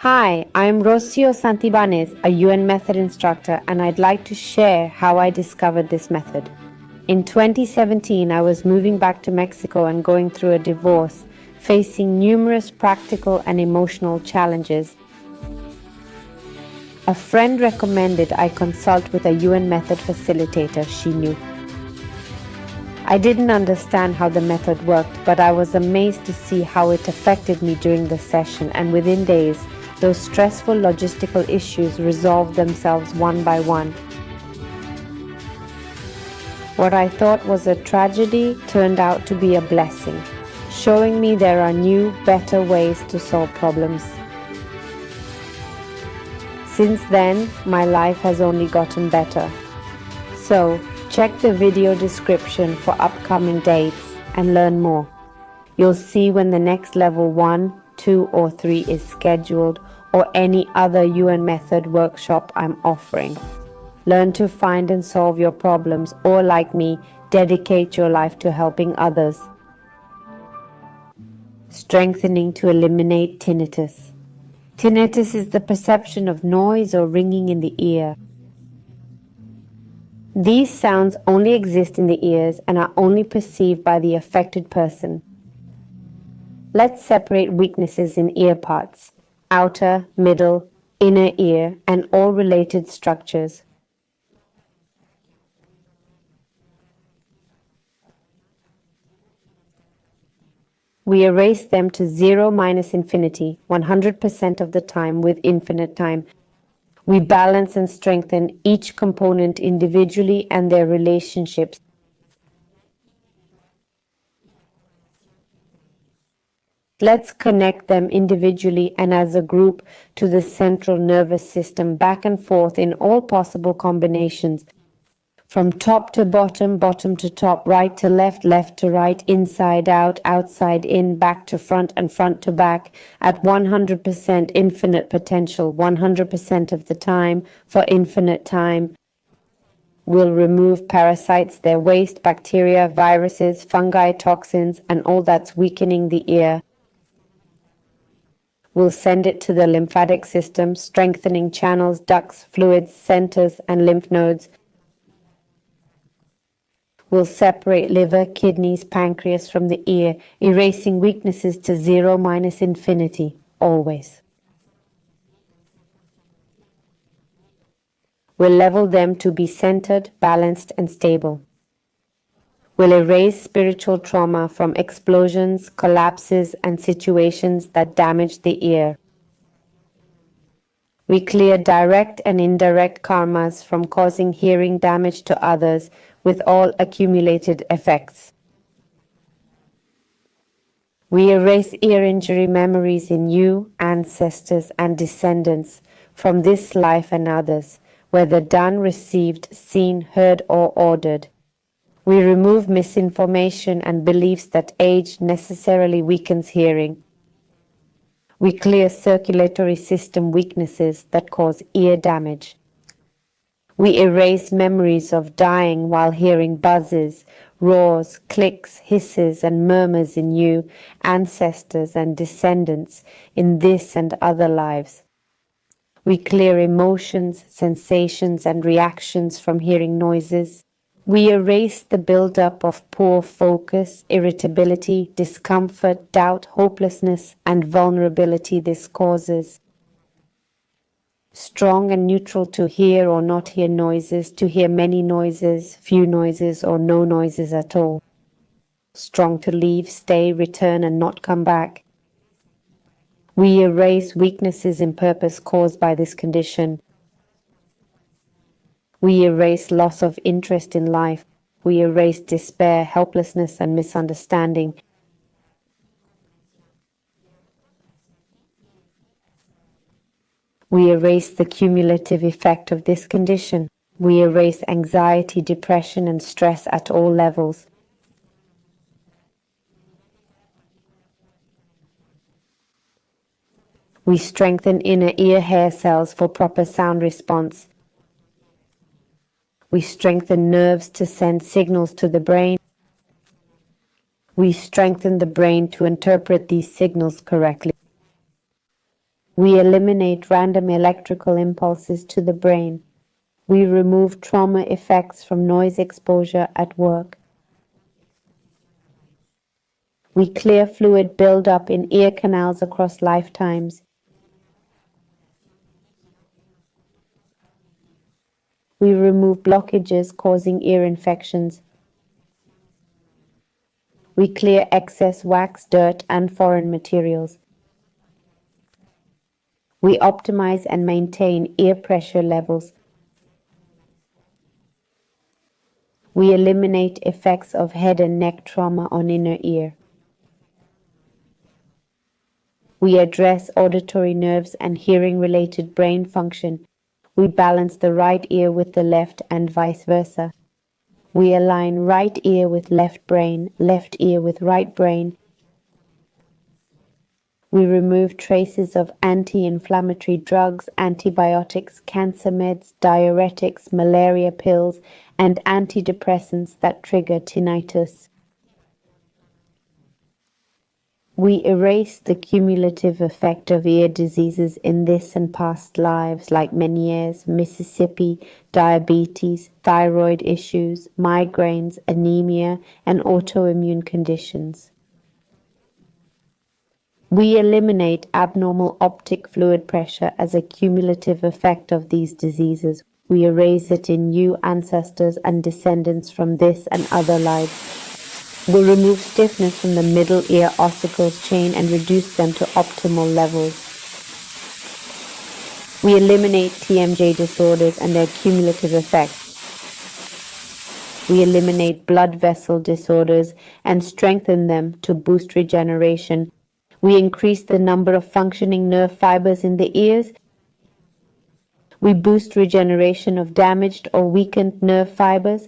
Hi, I'm Rocio a Yuen method instructor, and I'd like to share how I discovered this method. In 2017, I was moving back to Mexico and going through a divorce, facing numerous practical and emotional challenges. A friend recommended I consult with a Yuen method facilitator she knew. I didn't understand how the method worked, but I was amazed to see how it affected me during the session, and within days, those stressful logistical issues resolved themselves one by one. What I thought was a tragedy turned out to be a blessing, showing me there are new, better ways to solve problems. Since then, my life has only gotten better. So, check the video description for upcoming dates and learn more. You'll see when the next level 1, 2 or 3 is scheduled, or any other Yuen method workshop I'm offering. Learn to find and solve your problems, or like me, dedicate your life to helping others. Strengthening to eliminate tinnitus. Tinnitus is the perception of noise or ringing in the ear. These sounds only exist in the ears and are only perceived by the affected person. Let's separate weaknesses in ear parts: outer, middle, inner ear, and all related structures. We erase them to 0 minus infinity, 100% of the time with infinite time. We balance and strengthen each component individually and their relationships. Let's connect them individually and as a group to the central nervous system, back and forth in all possible combinations. From top to bottom, bottom to top, right to left, left to right, inside out, outside in, back to front, and front to back, at 100% infinite potential, 100% of the time, for infinite time. We'll remove parasites, their waste, bacteria, viruses, fungi, toxins, and all that's weakening the ear. We'll send it to the lymphatic system, strengthening channels, ducts, fluids, centers, and lymph nodes. We'll separate liver, kidneys, pancreas from the ear, erasing weaknesses to 0 minus infinity, always. We'll level them to be centered, balanced, and stable. We'll erase spiritual trauma from explosions, collapses, and situations that damage the ear. We clear direct and indirect karmas from causing hearing damage to others with all accumulated effects. We erase ear injury memories in you, ancestors, and descendants from this life and others, whether done, received, seen, heard, or ordered. We remove misinformation and beliefs that age necessarily weakens hearing. We clear circulatory system weaknesses that cause ear damage. We erase memories of dying while hearing buzzes, roars, clicks, hisses, and murmurs in you, ancestors and descendants, in this and other lives. We clear emotions, sensations, and reactions from hearing noises. We erase the buildup of poor focus, irritability, discomfort, doubt, hopelessness, and vulnerability this causes. Strong and neutral to hear or not hear noises, to hear many noises, few noises, or no noises at all. Strong to leave, stay, return, and not come back. We erase weaknesses in purpose caused by this condition. We erase loss of interest in life. We erase despair, helplessness, and misunderstanding. We erase the cumulative effect of this condition. We erase anxiety, depression, and stress at all levels. We strengthen inner ear hair cells for proper sound response. We strengthen nerves to send signals to the brain. We strengthen the brain to interpret these signals correctly. We eliminate random electrical impulses to the brain. We remove trauma effects from noise exposure at work. We clear fluid buildup in ear canals across lifetimes. We remove blockages causing ear infections. We clear excess wax, dirt, and foreign materials. We optimize and maintain ear pressure levels. We eliminate effects of head and neck trauma on inner ear. We address auditory nerves and hearing-related brain function. We balance the right ear with the left and vice versa. We align right ear with left brain, left ear with right brain. We remove traces of anti-inflammatory drugs, antibiotics, cancer meds, diuretics, malaria pills, and antidepressants that trigger tinnitus. We erase the cumulative effect of ear diseases in this and past lives like Meniere's, Mississippi, diabetes, thyroid issues, migraines, anemia, and autoimmune conditions. We eliminate abnormal optic fluid pressure as a cumulative effect of these diseases. We erase it in you, ancestors, and descendants from this and other lives. We remove stiffness from the middle ear ossicles chain and reduce them to optimal levels. We eliminate TMJ disorders and their cumulative effects. We eliminate blood vessel disorders and strengthen them to boost regeneration. We increase the number of functioning nerve fibers in the ears. We boost regeneration of damaged or weakened nerve fibers.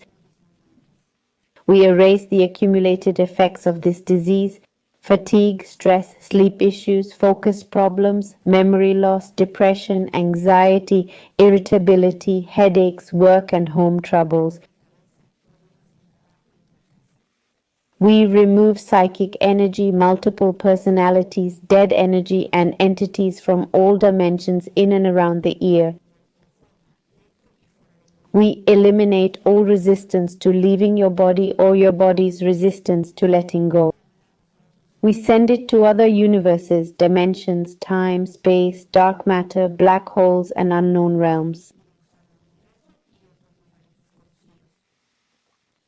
We erase the accumulated effects of this disease: fatigue, stress, sleep issues, focus problems, memory loss, depression, anxiety, irritability, headaches, work and home troubles. We remove psychic energy, multiple personalities, dead energy, and entities from all dimensions in and around the ear. We eliminate all resistance to leaving your body or your body's resistance to letting go. We send it to other universes, dimensions, time, space, dark matter, black holes, and unknown realms.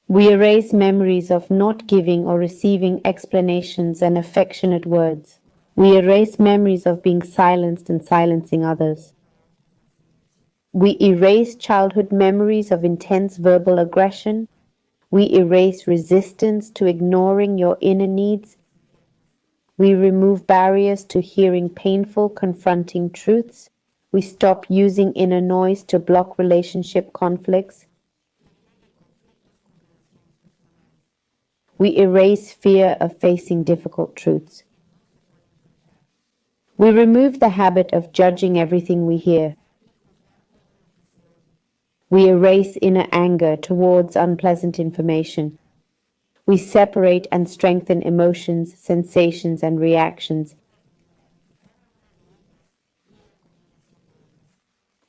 We erase memories of not giving or receiving explanations and affectionate words. We erase memories of being silenced and silencing others. We erase childhood memories of intense verbal aggression. We erase resistance to ignoring your inner needs. We remove barriers to hearing painful, confronting truths. We stop using inner noise to block relationship conflicts. We erase fear of facing difficult truths. We remove the habit of judging everything we hear. We erase inner anger towards unpleasant information. We separate and strengthen emotions, sensations, and reactions.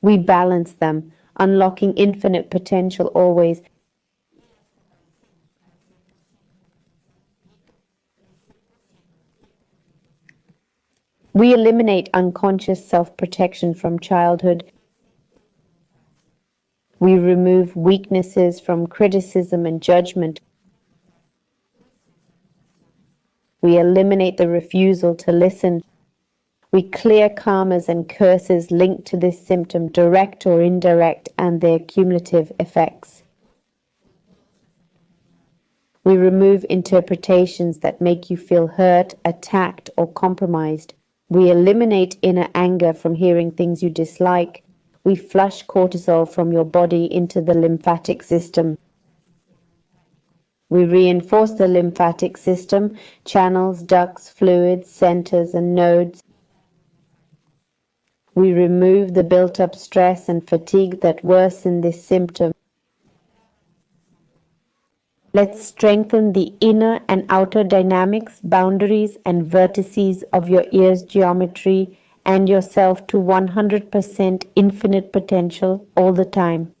We balance them, unlocking infinite potential always. We eliminate unconscious self-protection from childhood. We remove weaknesses from criticism and judgment. We eliminate the refusal to listen. We clear karmas and curses linked to this symptom, direct or indirect, and their cumulative effects. We remove interpretations that make you feel hurt, attacked, or compromised. We eliminate inner anger from hearing things you dislike. We flush cortisol from your body into the lymphatic system. We reinforce the lymphatic system, channels, ducts, fluids, centers, and nodes. We remove the built-up stress and fatigue that worsen this symptom. Let's strengthen the inner and outer dynamics, boundaries, and vertices of your ear's geometry and yourself to 100% infinite potential all the time.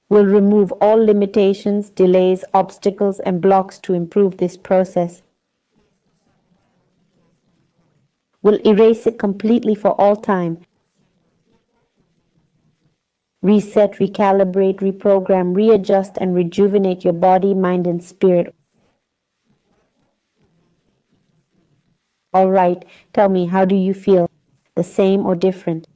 Will remove all limitations, delays, obstacles, and blocks to improve this process. Will erase it completely for all time. Reset, recalibrate, reprogram, readjust, and rejuvenate your body, mind, and spirit. All right, tell me, how do you feel? The same or different?